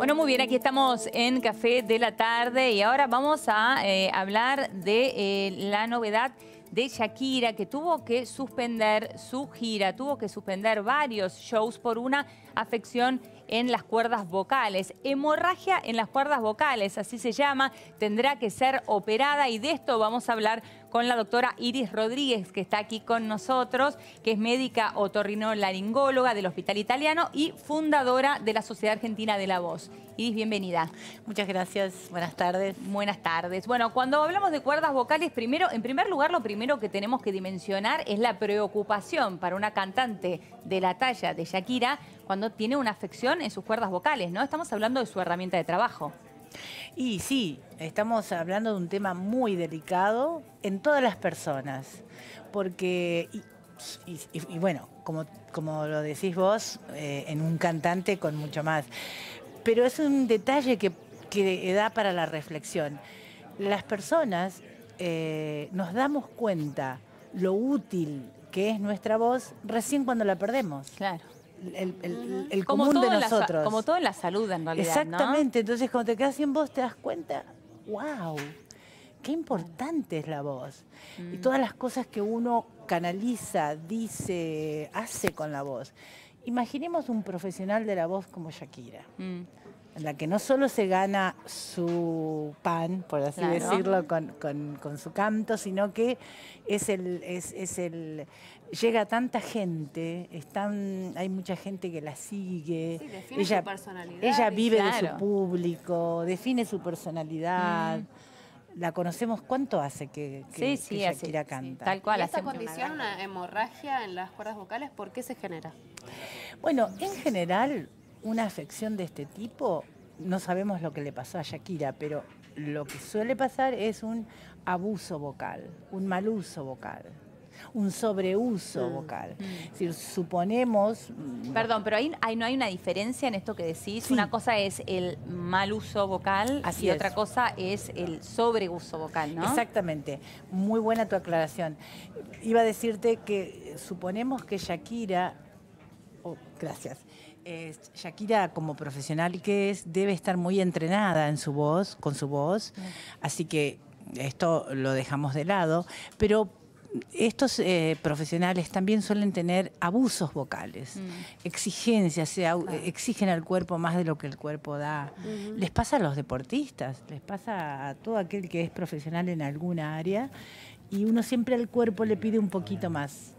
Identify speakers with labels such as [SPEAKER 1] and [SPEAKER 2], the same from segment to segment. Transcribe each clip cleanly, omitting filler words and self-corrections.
[SPEAKER 1] Bueno, muy bien, aquí estamos en Café de la Tarde y ahora vamos a hablar de la novedad de Shakira, que tuvo que suspender su gira, tuvo que suspender varios shows por una afección en las cuerdas vocales. Hemorragia en las cuerdas vocales, así se llama. Tendrá que ser operada y de esto vamos a hablar con la doctora Iris Rodríguez, que está aquí con nosotros, que es médica otorrinolaringóloga del Hospital Italiano y fundadora de la Sociedad Argentina de la Voz. Iris, bienvenida.
[SPEAKER 2] Muchas gracias. Buenas tardes.
[SPEAKER 1] Buenas tardes. Bueno, cuando hablamos de cuerdas vocales, en primer lugar, lo primero que tenemos que dimensionar es la preocupación para una cantante de la talla de Shakira cuando tiene una afección en sus cuerdas vocales, ¿no? Estamos hablando de su herramienta de trabajo.
[SPEAKER 2] Y sí, estamos hablando de un tema muy delicado en todas las personas, porque, y bueno, como lo decís vos, en un cantante con mucho más. Pero es un detalle que da para la reflexión. Las personas nos damos cuenta lo útil que es nuestra voz recién cuando la perdemos.
[SPEAKER 1] Claro.
[SPEAKER 2] El común de nosotros.
[SPEAKER 1] Como todo en la salud, en realidad,
[SPEAKER 2] exactamente,
[SPEAKER 1] ¿no?
[SPEAKER 2] Entonces cuando te quedas sin voz te das cuenta, wow, qué importante es la voz. Y todas las cosas que uno canaliza, dice, hace con la voz. Imaginemos un profesional de la voz como Shakira, en la que no solo se gana su pan, por así decirlo, con su canto, sino que llega a tanta gente, hay mucha gente que la sigue.
[SPEAKER 3] Sí, define su personalidad.
[SPEAKER 2] Ella vive de su público, define su personalidad. La conocemos, ¿cuánto hace que Shakira canta?
[SPEAKER 1] Tal cual.
[SPEAKER 3] ¿Y esta condición, una hemorragia en las cuerdas vocales, por qué se genera?
[SPEAKER 2] Bueno, en general, una afección de este tipo, no sabemos lo que le pasó a Shakira, pero lo que suele pasar es un abuso vocal, un mal uso vocal, un sobreuso vocal. Es decir, suponemos...
[SPEAKER 1] Perdón, pero no hay una diferencia en esto que decís. Sí. Una cosa es el mal uso vocal y otra cosa es el sobreuso vocal, ¿no?
[SPEAKER 2] Exactamente. Muy buena tu aclaración. Iba a decirte que suponemos que Shakira... gracias. Shakira, como profesional que es, debe estar muy entrenada en su voz, con su voz, así que esto lo dejamos de lado, pero estos profesionales también suelen tener abusos vocales, exigencias, exigen al cuerpo más de lo que el cuerpo da. Les pasa a los deportistas, les pasa a todo aquel que es profesional en alguna área y uno siempre al cuerpo le pide un poquito más.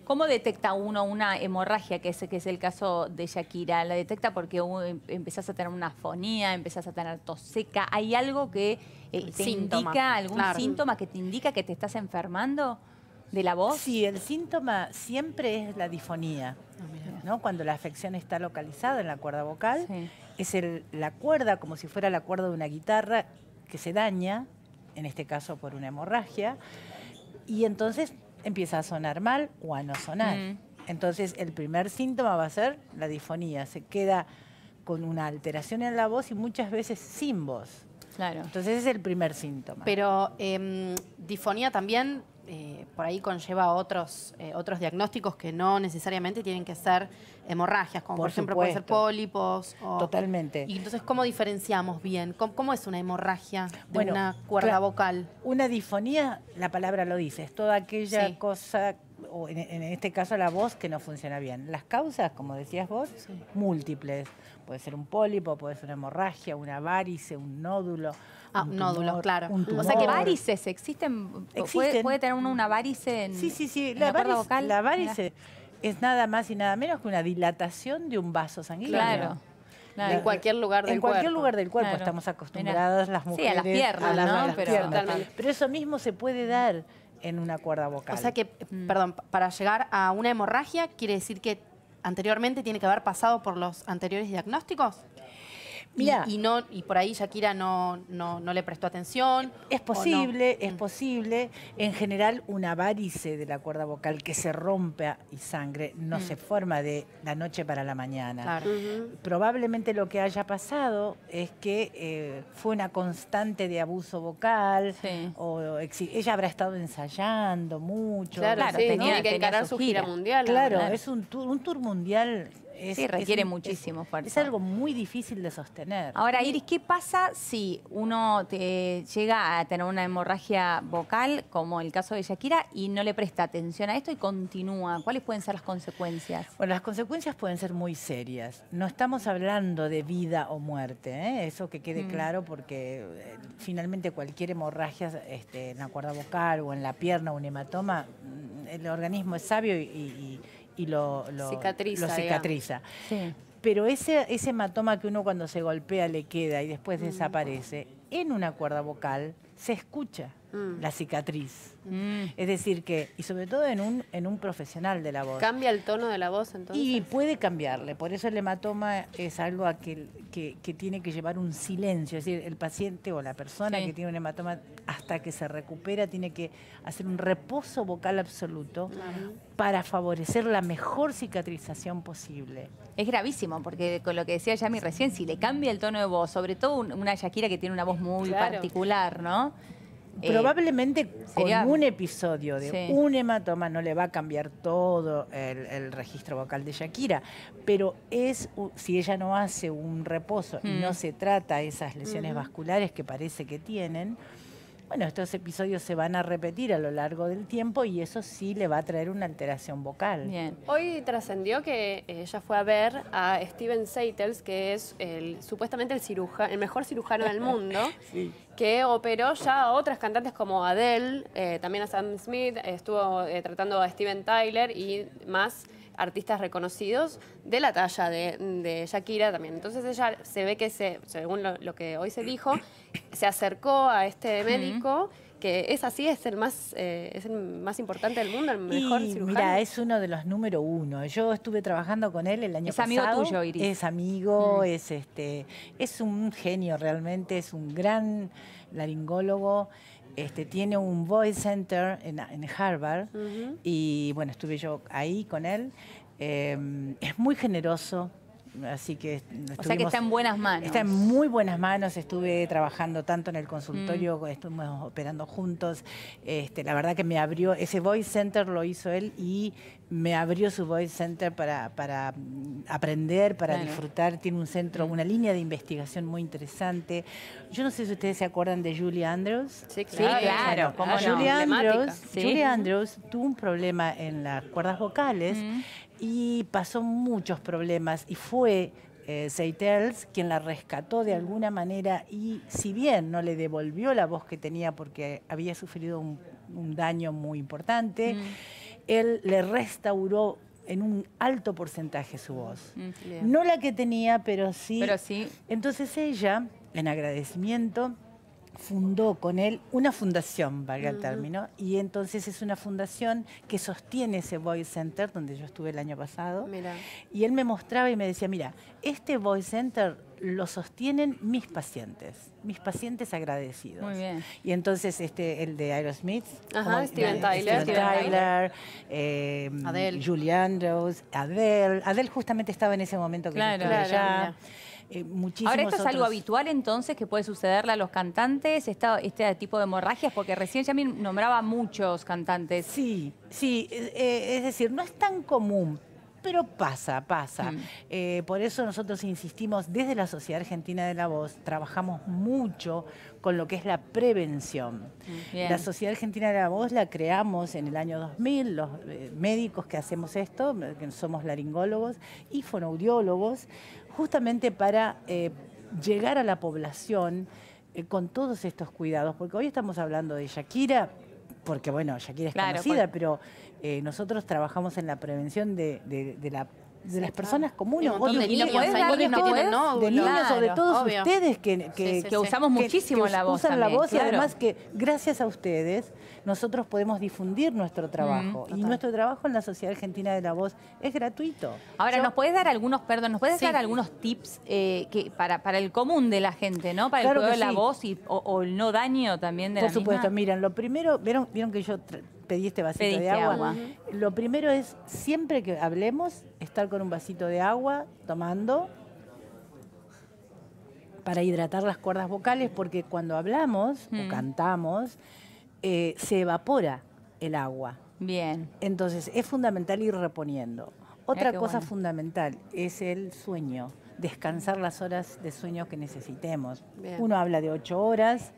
[SPEAKER 1] ¿Cómo detecta uno una hemorragia, que es el caso de Shakira? ¿La detecta porque empezás a tener una afonía, empezás a tener tos seca? ¿Hay algo que te indica, algún síntoma que te indica que te estás enfermando de la voz?
[SPEAKER 2] Sí, el síntoma siempre es la difonía, ¿no? Cuando la afección está localizada en la cuerda vocal, es la cuerda, como si fuera la cuerda de una guitarra, que se daña, en este caso por una hemorragia, y entonces empieza a sonar mal o a no sonar. Entonces el primer síntoma va a ser la difonía. Se queda con una alteración en la voz y muchas veces sin voz.
[SPEAKER 1] Claro.
[SPEAKER 2] Entonces es el primer síntoma.
[SPEAKER 3] Pero difonía también por ahí conlleva otros diagnósticos que no necesariamente tienen que ser hemorragias, como por ejemplo pueden ser pólipos.
[SPEAKER 2] Totalmente.
[SPEAKER 3] Y entonces, ¿cómo diferenciamos bien? ¿Cómo es una hemorragia de una cuerda vocal?
[SPEAKER 2] Una difonía, la palabra lo dice, es toda aquella cosa, o en este caso la voz, que no funciona bien. Las causas, como decías vos, múltiples. Puede ser un pólipo, puede ser una hemorragia, una varice, un nódulo. Un
[SPEAKER 3] nódulo, claro.
[SPEAKER 1] O sea que varices existen. ¿Puede tener uno una varice en la cuerda vocal?
[SPEAKER 2] La varice es nada más y nada menos que una dilatación de un vaso sanguíneo.
[SPEAKER 1] Claro.
[SPEAKER 3] En cualquier lugar del cuerpo.
[SPEAKER 2] En cualquier lugar del cuerpo estamos acostumbradas las mujeres.
[SPEAKER 1] Sí, a las piernas,
[SPEAKER 2] a las piernas. Pero eso mismo se puede dar en una cuerda vocal.
[SPEAKER 3] O sea que, perdón, para llegar a una hemorragia, ¿quiere decir que anteriormente tiene que haber pasado por los anteriores diagnósticos?
[SPEAKER 2] Mirá,
[SPEAKER 3] y por ahí Shakira no le prestó atención.
[SPEAKER 2] Es posible, es posible. En general, una varice de la cuerda vocal que se rompe y sangre no se forma de la noche para la mañana.
[SPEAKER 3] Claro.
[SPEAKER 2] Probablemente lo que haya pasado es que fue una constante de abuso vocal. O ella habrá estado ensayando mucho.
[SPEAKER 3] Claro, tenía que encarar su gira mundial.
[SPEAKER 2] Claro, es un tour mundial
[SPEAKER 1] Sí, requiere muchísimo esfuerzo.
[SPEAKER 2] Es algo muy difícil de sostener.
[SPEAKER 1] Ahora, Iris, ¿qué pasa si uno llega a tener una hemorragia vocal, como el caso de Shakira, y no le presta atención a esto y continúa? ¿Cuáles pueden ser las consecuencias?
[SPEAKER 2] Bueno, las consecuencias pueden ser muy serias. No estamos hablando de vida o muerte, ¿eh? Eso que quede claro, porque finalmente cualquier hemorragia en la cuerda vocal o en la pierna, un hematoma, el organismo es sabio y lo cicatriza.
[SPEAKER 1] Sí.
[SPEAKER 2] Pero ese hematoma que uno cuando se golpea le queda y después desaparece, en una cuerda vocal se escucha la cicatriz. Es decir que, y sobre todo en un profesional de la voz.
[SPEAKER 4] ¿Cambia el tono de la voz entonces?
[SPEAKER 2] Y puede cambiarle, por eso el hematoma es algo que tiene que llevar un silencio, es decir, el paciente o la persona que tiene un hematoma hasta que se recupera tiene que hacer un reposo vocal absoluto para favorecer la mejor cicatrización posible.
[SPEAKER 1] Es gravísimo, porque con lo que decía Yami recién, si le cambia el tono de voz, sobre todo una Shakira que tiene una voz muy particular, ¿no?
[SPEAKER 2] Probablemente
[SPEAKER 1] sería...
[SPEAKER 2] con un episodio de un hematoma no le va a cambiar todo el registro vocal de Shakira, pero si ella no hace un reposo y no se trata esas lesiones vasculares que parece que tienen, bueno, estos episodios se van a repetir a lo largo del tiempo y eso sí le va a traer una alteración vocal.
[SPEAKER 1] Bien.
[SPEAKER 4] Hoy trascendió que ella fue a ver a Steven Seitels, que es supuestamente el mejor cirujano del mundo, que operó ya a otras cantantes como Adele, también a Sam Smith, estuvo tratando a Steven Tyler y más artistas reconocidos de la talla de Shakira también. Entonces ella se ve que, según lo que hoy se dijo, se acercó a este médico, que es así, es el más importante del mundo, el mejor cirujano.
[SPEAKER 2] Mira, es uno de los número uno. Yo estuve trabajando con él el año pasado.
[SPEAKER 1] Es amigo tuyo, Iris.
[SPEAKER 2] Es amigo, es un genio realmente, es un gran laringólogo. Tiene un voice center en Harvard y bueno, estuve yo ahí con él. Es muy generoso, así que
[SPEAKER 1] o sea que está en buenas manos.
[SPEAKER 2] Está en muy buenas manos. Estuve trabajando tanto en el consultorio, estuvimos operando juntos. La verdad que me abrió, ese voice center lo hizo él y me abrió su voice center para aprender, para disfrutar. Tiene un centro, una línea de investigación muy interesante. Yo no sé si ustedes se acuerdan de Julie Andrews.
[SPEAKER 4] Sí, claro.
[SPEAKER 1] ¿Cómo no?
[SPEAKER 2] Julie Andrews tuvo un problema en las cuerdas vocales y pasó muchos problemas y fue Seitels quien la rescató de alguna manera y si bien no le devolvió la voz que tenía porque había sufrido un daño muy importante, él le restauró en un alto porcentaje su voz. No la que tenía, pero sí. Entonces ella, en agradecimiento, fundó con él una fundación, valga el término, y entonces es una fundación que sostiene ese Voice Center, donde yo estuve el año pasado, y él me mostraba y me decía, mira, este Voice Center lo sostienen mis pacientes agradecidos.
[SPEAKER 1] Muy bien.
[SPEAKER 2] Y entonces el de Aerosmith,
[SPEAKER 4] Steven Tyler,
[SPEAKER 2] Adele. Julie Andrews, Adele justamente estaba en ese momento que yo estuve allá.
[SPEAKER 1] Ahora, ¿esto es algo habitual entonces que puede sucederle a los cantantes, este tipo de hemorragias? Porque recién ya me nombraba muchos cantantes.
[SPEAKER 2] Sí, es decir, no es tan común, pero pasa. Por eso nosotros insistimos, desde la Sociedad Argentina de la Voz, trabajamos mucho con lo que es la prevención. La Sociedad Argentina de la Voz la creamos en el año 2000, los médicos que hacemos esto, que somos laringólogos y fonoaudiólogos, justamente para llegar a la población con todos estos cuidados, porque hoy estamos hablando de Shakira, porque bueno, Shakira es conocida, pero nosotros trabajamos en la prevención de las personas comunes,
[SPEAKER 4] de niños que tienen nódulos,
[SPEAKER 2] de niños o de todos ustedes
[SPEAKER 1] que usamos muchísimo la voz
[SPEAKER 2] usan
[SPEAKER 1] también,
[SPEAKER 2] la voz y además que gracias a ustedes nosotros podemos difundir nuestro trabajo y nuestro trabajo en la Sociedad Argentina de la Voz es gratuito.
[SPEAKER 1] Ahora, ¿nos puedes dar algunos tips para el común de la gente, ¿no? Para el cuidado de la voz o el no daño también de la misma.
[SPEAKER 2] Por supuesto, miren, lo primero, ¿vieron que yo pedí este vasito de agua? Lo primero es, siempre que hablemos, estar con un vasito de agua, tomando, para hidratar las cuerdas vocales, porque cuando hablamos o cantamos, se evapora el agua.
[SPEAKER 1] Bien.
[SPEAKER 2] Entonces, es fundamental ir reponiendo. Otra cosa fundamental es el sueño, descansar las horas de sueño que necesitemos.
[SPEAKER 3] Bien.
[SPEAKER 2] Uno habla de 8 horas.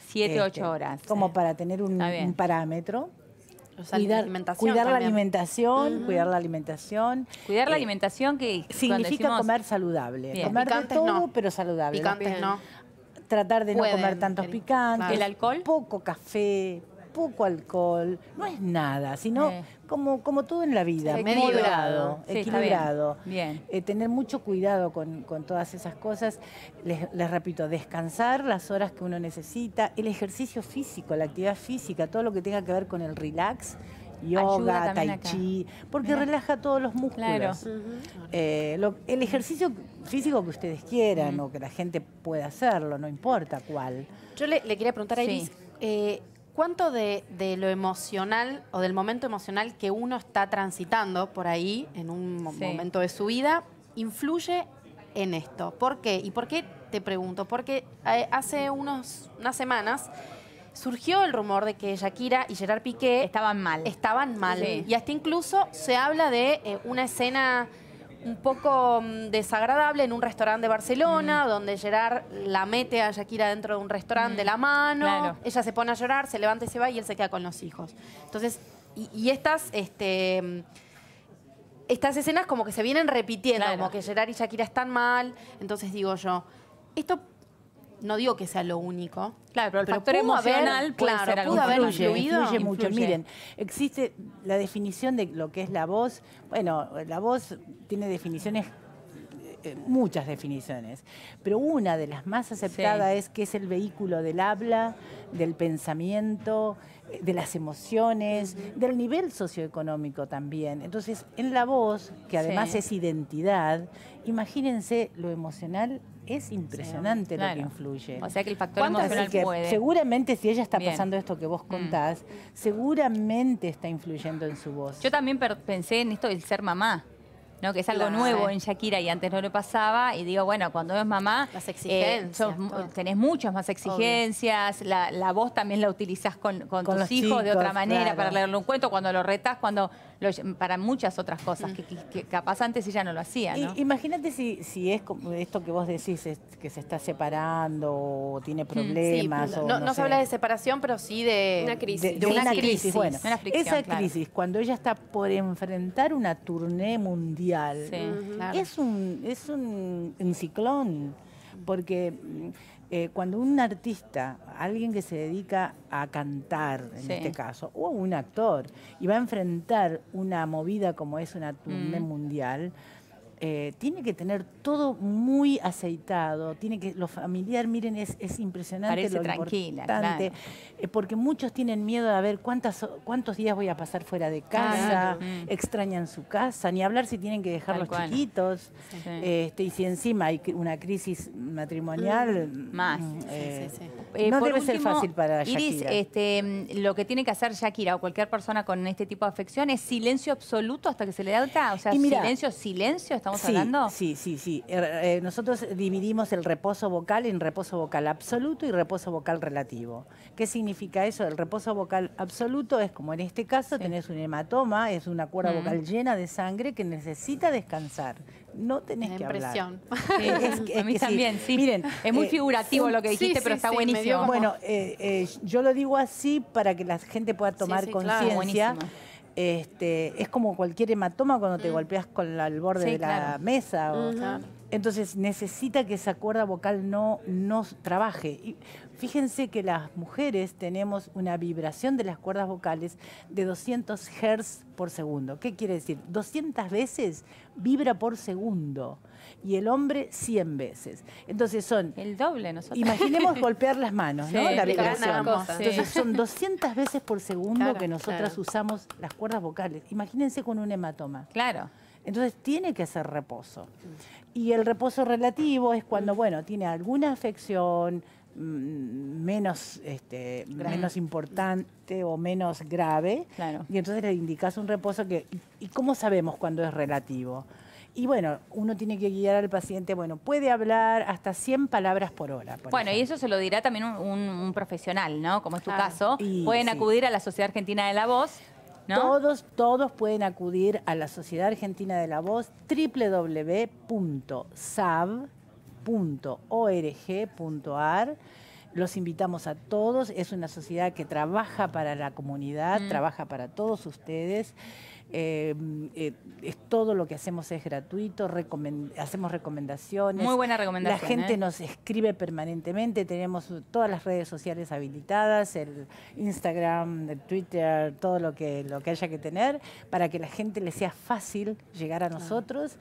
[SPEAKER 1] 7, 8 horas.
[SPEAKER 2] Como para tener un parámetro. Cuidar la alimentación, cuidar la alimentación.
[SPEAKER 1] Cuidar la alimentación que
[SPEAKER 2] significa comer saludable.
[SPEAKER 1] Bien.
[SPEAKER 2] Comer
[SPEAKER 3] Picantes
[SPEAKER 2] de todo,
[SPEAKER 3] no.
[SPEAKER 2] pero saludable.
[SPEAKER 3] Picantes no.
[SPEAKER 2] Tratar de no comer tantos picantes.
[SPEAKER 1] ¿El alcohol?
[SPEAKER 2] Poco café, poco alcohol. No es nada, sino como todo en la vida. Moderado, equilibrado.
[SPEAKER 1] Bien.
[SPEAKER 2] Tener mucho cuidado con todas esas cosas. Les repito, descansar las horas que uno necesita. El ejercicio físico, la actividad física, todo lo que tenga que ver con el relax. Yoga, tai chi, porque relaja todos los músculos.
[SPEAKER 1] Claro.
[SPEAKER 2] El ejercicio físico que ustedes quieran o que la gente pueda hacerlo, no importa cuál.
[SPEAKER 3] Yo le quería preguntar a Iris, ¿cuánto de lo emocional o del momento emocional que uno está transitando por ahí en un momento de su vida influye en esto? ¿Por qué? ¿Y por qué te pregunto? Porque hace unas semanas surgió el rumor de que Shakira y Gerard Piqué estaban mal. Sí. Y hasta incluso se habla de una escena un poco desagradable en un restaurante de Barcelona, donde Gerard la mete a Shakira dentro de un restaurante de la mano, ella se pone a llorar, se levanta y se va y él se queda con los hijos. Entonces, y estas escenas como que se vienen repitiendo, como que Gerard y Shakira están mal. Entonces digo yo, esto no digo que sea lo único.
[SPEAKER 1] Claro, pero el factor emocional puede ser algo.
[SPEAKER 2] Influye mucho. Miren, existe la definición de lo que es la voz. Bueno, la voz tiene definiciones, muchas definiciones, pero una de las más aceptadas es que es el vehículo del habla, del pensamiento, de las emociones, del nivel socioeconómico también. Entonces, en la voz, que además es identidad, imagínense lo emocional. Es impresionante lo que influye.
[SPEAKER 1] O sea que el factor emocional puede.
[SPEAKER 2] Seguramente si ella está pasando esto que vos contás, seguramente está influyendo en su voz.
[SPEAKER 1] Yo también pensé en esto del ser mamá, ¿no? Que es algo nuevo en Shakira y antes no le pasaba. Y digo, bueno, cuando es mamá,
[SPEAKER 3] las exigencias,
[SPEAKER 1] tenés muchas más exigencias. La voz también la utilizás con tus hijos de otra manera para leerle un cuento, cuando lo retás, para muchas otras cosas que capaz antes ella no lo hacía, ¿no?
[SPEAKER 2] Imagínate si es como esto que vos decís, que se está separando o tiene problemas.
[SPEAKER 3] Sí, no se habla de separación, pero sí de
[SPEAKER 4] una crisis.
[SPEAKER 2] De una crisis. Bueno,
[SPEAKER 1] una fricción,
[SPEAKER 2] esa crisis, cuando ella está por enfrentar una tournée mundial, es un ciclón, porque cuando un artista, alguien que se dedica a cantar, en este caso, o un actor, y va a enfrentar una movida como es una tournée mundial, tiene que tener todo muy aceitado, lo familiar, miren, es impresionante.
[SPEAKER 1] Parece
[SPEAKER 2] lo
[SPEAKER 1] tranquila,
[SPEAKER 2] importante, porque muchos tienen miedo de ver cuántos días voy a pasar fuera de casa, extrañan su casa, ni hablar si tienen que dejar los chiquitos, y si encima hay una crisis matrimonial,
[SPEAKER 1] más.
[SPEAKER 2] No debe ser fácil para Shakira.
[SPEAKER 1] Iris, lo que tiene que hacer Shakira o cualquier persona con este tipo de afección es silencio absoluto hasta que se le da alta. O sea, silencio, ¿estamos hablando?
[SPEAKER 2] Sí. Nosotros dividimos el reposo vocal en reposo vocal absoluto y reposo vocal relativo. ¿Qué significa eso? El reposo vocal absoluto es como en este caso tenés un hematoma, es una cuerda vocal llena de sangre que necesita descansar. No tenés que hablar.
[SPEAKER 1] A mí también, sí. Miren, es muy figurativo lo que dijiste, pero está buenísimo.
[SPEAKER 2] Bueno, yo lo digo así para que la gente pueda tomar conciencia. Es como cualquier hematoma cuando te golpeas con el borde de la mesa. Entonces necesita que esa cuerda vocal no trabaje. Y fíjense que las mujeres tenemos una vibración de las cuerdas vocales de 200 Hz por segundo. ¿Qué quiere decir? 200 veces vibra por segundo. Y el hombre 100 veces. Entonces son...
[SPEAKER 1] El doble nosotros.
[SPEAKER 2] Imaginemos golpear las manos, ¿no? La vibración. Entonces son 200 veces por segundo que nosotras usamos las cuerdas vocales. Imagínense con un hematoma.
[SPEAKER 1] Claro.
[SPEAKER 2] Entonces tiene que hacer reposo. Y el reposo relativo es cuando, bueno, tiene alguna afección menos importante o menos grave. Claro. Y entonces le indicas un reposo que... ¿Y cómo sabemos cuándo es relativo? Y bueno, uno tiene que guiar al paciente, puede hablar hasta 100 palabras por hora.
[SPEAKER 1] Bueno, y eso se lo dirá también un profesional, ¿no? Como es tu caso. Pueden acudir a la Sociedad Argentina de la Voz. ¿no?
[SPEAKER 2] Todos pueden acudir a la Sociedad Argentina de la Voz, www.sav.org.ar. Los invitamos a todos. Es una sociedad que trabaja para la comunidad, trabaja para todos ustedes. Es todo lo que hacemos es gratuito, hacemos recomendaciones.
[SPEAKER 1] Muy buena recomendación.
[SPEAKER 2] La gente nos escribe permanentemente, tenemos todas las redes sociales habilitadas, el Instagram, el Twitter, todo lo que haya que tener, para que la gente le sea fácil llegar a nosotros.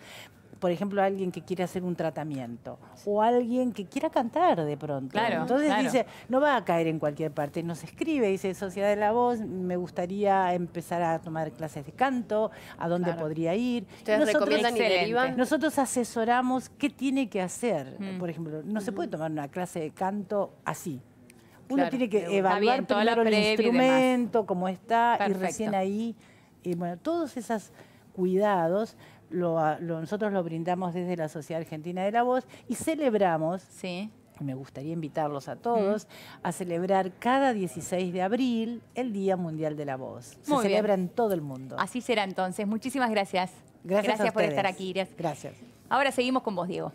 [SPEAKER 2] Por ejemplo, alguien que quiere hacer un tratamiento o alguien que quiera cantar de pronto.
[SPEAKER 1] Claro,
[SPEAKER 2] Entonces
[SPEAKER 1] claro.
[SPEAKER 2] dice, no va a caer en cualquier parte. Nos escribe, dice, Sociedad de la Voz, me gustaría empezar a tomar clases de canto, ¿a dónde podría ir?
[SPEAKER 4] Ustedes recomiendan y
[SPEAKER 1] Excelente.
[SPEAKER 4] derivan.
[SPEAKER 2] Nosotros asesoramos qué tiene que hacer. Por ejemplo, no se puede tomar una clase de canto así. Uno
[SPEAKER 3] Claro,
[SPEAKER 2] tiene que
[SPEAKER 1] Está
[SPEAKER 2] evaluar
[SPEAKER 1] bien, toda la
[SPEAKER 2] primero el
[SPEAKER 1] previa y demás.
[SPEAKER 2] instrumento, cómo está,
[SPEAKER 1] Perfecto.
[SPEAKER 2] y recién ahí. Y bueno, todos esos cuidados nosotros lo brindamos desde la Sociedad Argentina de la Voz y celebramos.
[SPEAKER 1] Sí.
[SPEAKER 2] Me gustaría invitarlos a todos a celebrar cada 16 de abril el Día Mundial de la Voz. Se
[SPEAKER 1] Muy bien.
[SPEAKER 2] celebra en todo el mundo.
[SPEAKER 1] Así será entonces. Muchísimas gracias.
[SPEAKER 2] Gracias a
[SPEAKER 1] por estar
[SPEAKER 2] ustedes.
[SPEAKER 1] aquí, Iris.
[SPEAKER 2] Gracias.
[SPEAKER 1] Ahora seguimos con vos, Diego.